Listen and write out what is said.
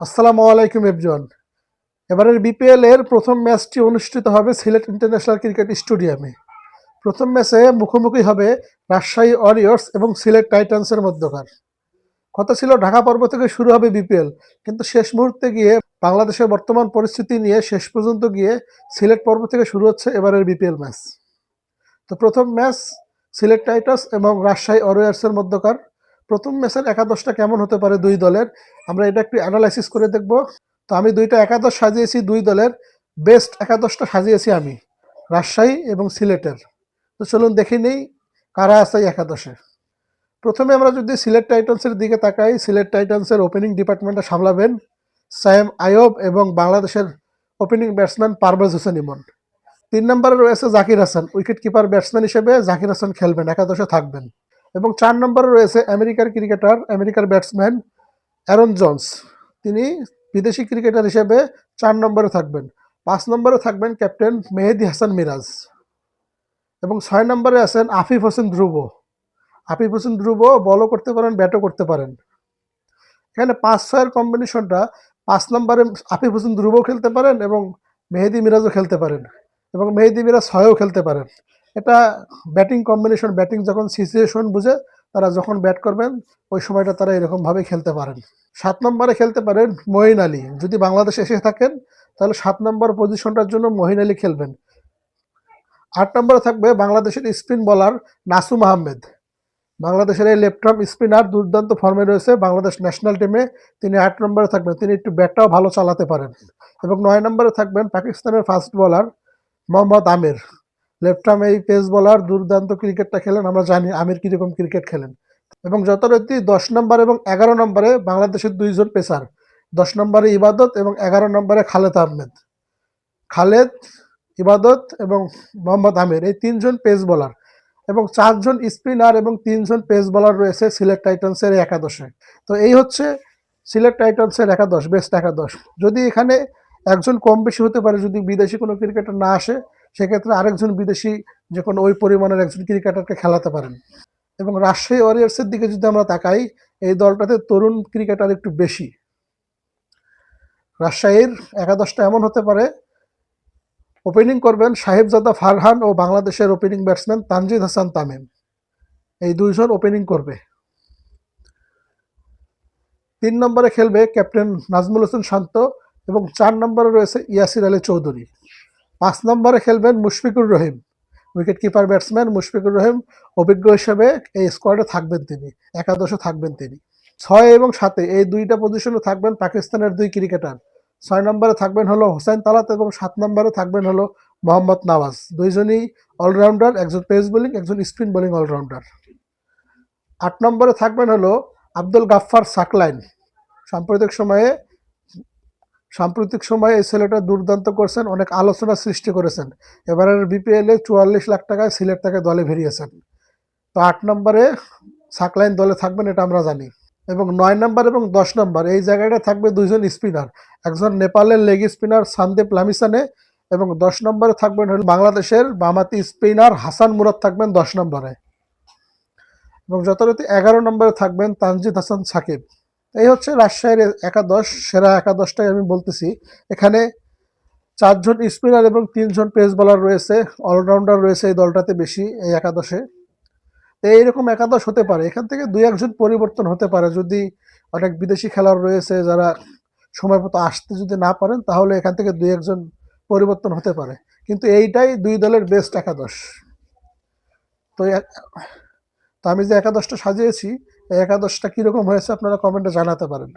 আসসালামু আলাইকুম এভরিওয়ান। এবারের বিপিএল এর প্রথম ম্যাচটি অনুষ্ঠিত হবে সিলেট ইন্টারন্যাশনাল ক্রিকেট স্টেডিয়ামে। প্রথম ম্যাচে মুখোমুখি হবে রাজশাহী ওয়ারিয়র্স এবং সিলেট টাইটান্সের মধ্যকার। কথা ছিল ঢাকা পর্ব থেকে শুরু হবে বিপিএল, কিন্তু শেষ মুহূর্তে গিয়ে বাংলাদেশের বর্তমান পরিস্থিতি নিয়ে শেষ পর্যন্ত গিয়ে সিলেট পর্ব থেকে শুরু হচ্ছে এবারের বিপিএল ম্যাচ। তো প্রথম ম্যাচ সিলেট টাইটান্স এবং রাজশাহী ওয়ারিয়র্সের মধ্যকার। প্রথম ম্যাচের একাদশটা কেমন হতে পারে দুই দলের, আমরা এটা একটু অ্যানালাইসিস করে দেখব। তো আমি দুইটা একাদশ সাজিয়েছি, দুই দলের বেস্ট একাদশটা সাজিয়েছি আমি, রাজশাহী এবং সিলেটের। তো চলুন দেখে নেই কারা আছে এই একাদশে। প্রথমে আমরা যদি সিলেট টাইটান্সের দিকে তাকাই, সিলেট টাইটান্সের ওপেনিং ডিপার্টমেন্টটা সামলাবেন সায়েম আয়ব এবং বাংলাদেশের ওপেনিং ব্যাটসম্যান পারভেজ হোসেন ইমন। 3 নম্বরে রয়েছে Zakir Hasan, wicket keeper batsman হিসেবে জাকির হাসান খেলবেন, একাদশে থাকবেন। এবং 4 নম্বরে রয়েছে আমেরিকার ক্রিকেটার, আমেরিকার ব্যাটসম্যান অ্যারন জোন্স, তিনি বিদেশি ক্রিকেটার হিসেবে 4 নম্বরে থাকবেন। 5 নম্বরে থাকবেন ক্যাপ্টেন মেহেদী হাসান মিরাজ এবং 6 নম্বরে আছেন আফিফ হোসেন ধ্রুব। আফিফ হোসেন ধ্রুব বলও করতে পারেন, ব্যাটও করতে পারেন। এখানে 5-6-এর কম্বিনেশনটা 5 নম্বরে আফিফ হোসেন ধ্রুবও খেলতে পারেন এবং মেহেদী মিরাজও খেলতে পারেন এবং মেহেদী মিরাজ 6-এও খেলতে পারেন। এটা ব্যাটিং কম্বিনেশন, ব্যাটিং যখন সিচুয়েশন বুঝে তারা যখন ব্যাট করবেন ওই সময়টা তারা এরকমভাবে খেলতে পারেন। 7 নম্বরে খেলতে পারেন মঈন আলী, যদি বাংলাদেশে এসে থাকেন তাহলে 7 নম্বর পজিশনটার জন্য মঈন আলী খেলবেন। 8 নম্বরে থাকবে বাংলাদেশের স্পিন বোলার নাসুম আহমেদ। বাংলাদেশের এই লেফট আর্ম স্পিনার দুর্দান্ত ফর্মে রয়েছে বাংলাদেশ ন্যাশনাল টিমে, তিনি 8 নম্বরে থাকবেন, তিনি একটু ব্যাটটাও ভালো চালাতে পারেন। এবং 9 নম্বরে থাকবেন পাকিস্তানের ফাস্ট বোলার মোহাম্মদ আমির। লেফট আর্ম এই পেস বোলার দুর্দান্ত ক্রিকেটটা খেলেন, আমরা জানি আমির কীরকম ক্রিকেট খেলেন। এবং যথারীতি 10 নম্বর এবং 11 নম্বরে বাংলাদেশের দুইজন পেসার, 10 নম্বরে ইবাদত এবং 11 নম্বরে খালেদ আহমেদ। খালেদ, ইবাদত এবং মোহাম্মদ আমির, এই 3 জন পেস বোলার এবং 4 জন স্পিনার এবং 3 জন পেস বোলার রয়েছে সিলেট টাইটান্সের একাদশে। তো এই হচ্ছে সিলেট টাইটান্সের একাদশ, বেস্ট একাদশ। যদি এখানে একজন কম বেশি হতে পারে, যদি বিদেশি কোনো ক্রিকেটার না আসে সেক্ষেত্রে আরেকজন বিদেশি যে কোনো ওই পরিমাণের একজন ক্রিকেটারকে খেলাতে পারেন। এবং রাজশাহী ওয়ারিয়র্সের দিকে যদি আমরা তাকাই, এই দলটাতে তরুণ ক্রিকেটার একটু বেশি। রাজশাহীর একাদশটা এমন হতে পারে, ওপেনিং করবেন সাহেবজাদা ফারহান ও বাংলাদেশের ওপেনিং ব্যাটসম্যান তানজিদ হাসান তামিম, এই দুইজন ওপেনিং করবে। 3 নম্বরে খেলবে ক্যাপ্টেন নাজমুল হোসেন শান্ত এবং 4 নম্বরে রয়েছে ইয়াসির আলী চৌধুরী। 5 নম্বরে খেলবেন Mushfiqur Rahim, wicket keeper batsman Mushfiqur Rahim অভিজ্ঞ হিসেবে এই স্কোয়াডে থাকবেন, তিনি একাদশে থাকবেন। তিনি 6 এবং 7 এই দুইটা পজিশনে থাকবেন পাকিস্তানের দুই ক্রিকেটার। 6 নম্বরে থাকবেন হলো হোসেন তালাত এবং 7 নম্বরে থাকবেন হলো মোহাম্মদ নওয়াজ, দুইজনই অলরাউন্ডার, একজন পেস বোলিং, একজন স্পিন বোলিং অলরাউন্ডার। 8 নম্বরে থাকবেন হলো আব্দুল গাফফার সাকলাইন। সাম্প্রতিক সময়ে এই ছেলেটা দুর্দান্ত করছেন, অনেক আলোচনা সৃষ্টি করেছেন। এবারের বিপিএলে 44 লাখ টাকায় সিলেট তাকে দলে ভিড়িয়েছেন। তো 8 নম্বরে সাকলাইন দলে থাকবেন, এটা আমরা জানি। এবং 9 নম্বর এবং 10 নম্বর এই জায়গাটা থাকবে দুইজন স্পিনার, একজন নেপালের লেগ স্পিনার সানদীপ লামিসানে এবং 10 নম্বরে থাকবেন হল বাংলাদেশের বামাতি স্পিনার হাসান মুরাদ, থাকবেন 10 নম্বরে। এবং যথারীতি 11 নম্বরে থাকবেন তানজিদ হাসান সাকিব। এই হচ্ছে রাজশাহীর একাদশ, সেরা একাদশটাই আমি বলতেছি। এখানে 4 জন স্পিনার এবং 3 জন পেস বোলার রয়েছে, অলরাউন্ডার রয়েছে এই দলটাতে বেশি এই একাদশে। এইরকম একাদশ হতে পারে, এখান থেকে 2-1 জন পরিবর্তন হতে পারে, যদি অনেক বিদেশি খেলোয়াড় রয়েছে যারা সময় মতো আসতে যদি না পারেন তাহলে এখান থেকে 2-1 জন পরিবর্তন হতে পারে, কিন্তু এইটাই দুই দলের বেস্ট একাদশ। তো তো আমি যে একাদশটা সাজিয়েছি এই একাদশটা কীরকম হয়েছে আপনারা কমেন্টে জানাতে পারেন।